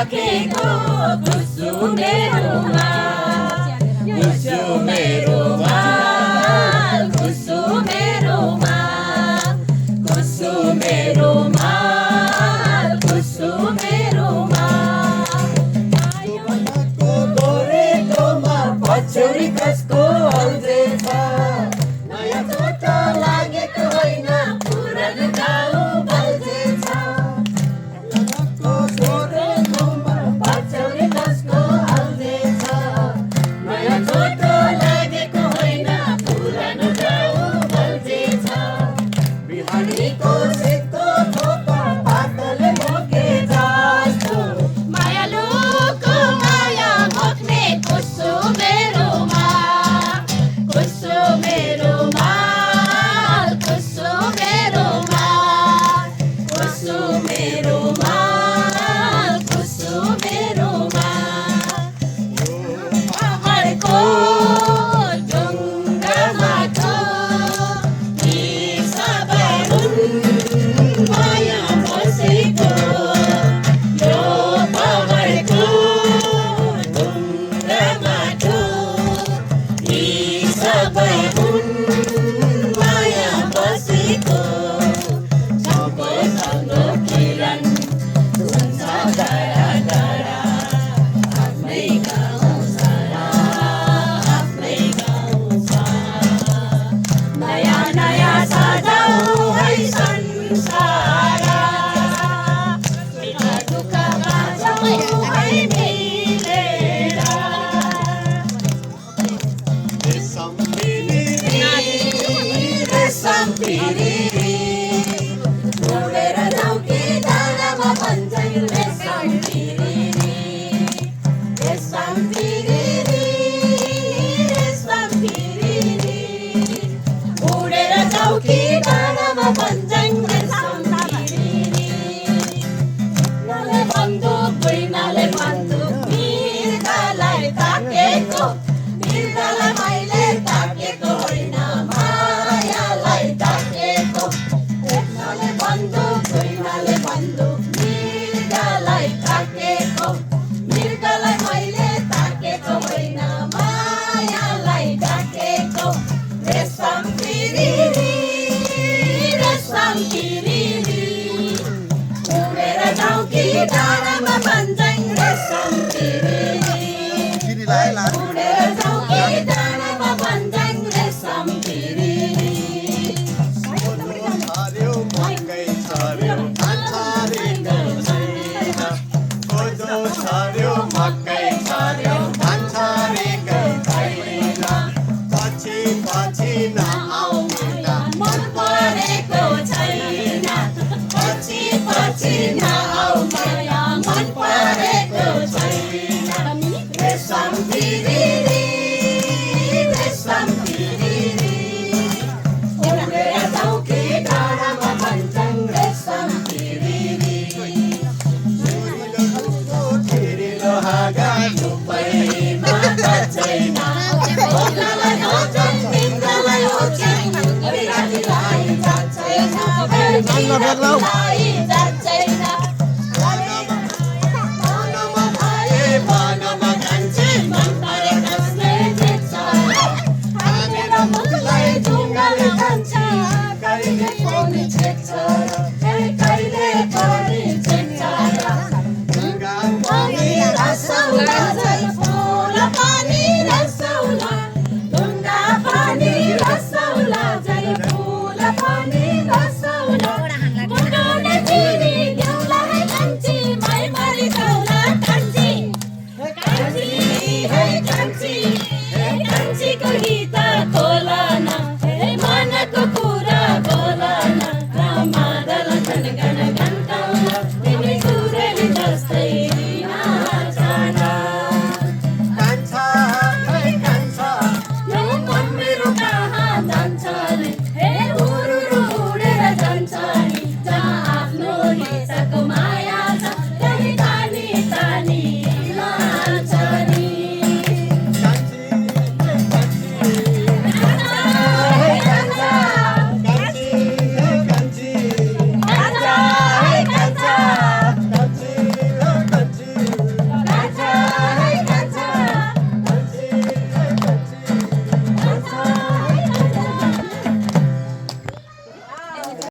राखेको कुसुमेरोमा कुसुमेरोमा कुसुमेरोमा कुसुमेरोमा कुसुमेरोमा को गोरेटोमा पछौरी कसको अल्झेछ नयाँ चोट लागेको होइन पुरानो घाउ बल्झेछ को गोरेटोमा पछौरी कसको अल्झेछ नयाँ चोट लागेको होइन पुरानो घाउ बल्झेछ बिहानीको शीतको थोपा पातले बोके जस्तो मायालुको माया बोक्ने कुसुमेरोमा कुसुमेरोमा कुसुमेरोमा कुसुमेरोमा कुसुमेरोमा पहाडको ढुङ्गामाथि यी सबै हुन् माया बसेको यो पहाडको ढुङ्गामाथि यी सबै हुन् माया बसेको सबैसँग किरण हुन्छ डाँडा डाँडा आफ्नै गाउँ सारा आफ्नै गाउँ सारा नयाँ नयाँ सजाऊ है संसार बिना दुःख बाँचौँ है मिलेर रेशम पिरिरी रेशम पिरिरी उडेर जाऊ कि डाँडामा भन्छन् रेशम पिरिरी रेशम पिरिरी रेशम पिरिरी उडेर जाऊ कि डाँडामा भन्छन् रेशम पिरिरी नाले बन्दुक बुइनाले बन्दुक मिर्गालाई ताकेको मिर्गालाई मैले ताकेको होइन मायालाई ताकेको एकनाले बन्दुक दुईनाले बन्दुक मिर्गालाई ताकेको मिर्गालाई मैले ताकेको होइन मायालाई ताकेको रेशम पिरिरी रेशम पिरिरी उडेर जाऊ कि डाँडामा भन्छन् रेशम पिरिरी उडेर जाऊ कि डाँडामा भन्छन् रेशम पिरिरी छार्यो मकै छार्यो छारेको छैन कोदो छार्यो मकै छार्यो छारेकै छैन पछि पछि नआउन मन परेको छैन पछि पछि नआऊ माया मन परेको छैन रेशम पिरिरी रेशम पिरिरी उडेर जाऊ कि डाँडामा भन्छन् रेशम पिरिरी ठिरिलो हाँगा सबैमा त छैन भोग्नलाई ओछ्यान निन्द्रालाई ओछ्यान बिरामीलाई जात छैन बिरामीलाई जात छैन मनमा भए मनमा कान्छे मन परे कसले देख्छ हानेर मुखलाई ढुङ्गाले खान्छ कहिले पनि छेक्छ कहिले पनि छेक्छ ढुङ्गा पनि रसाउ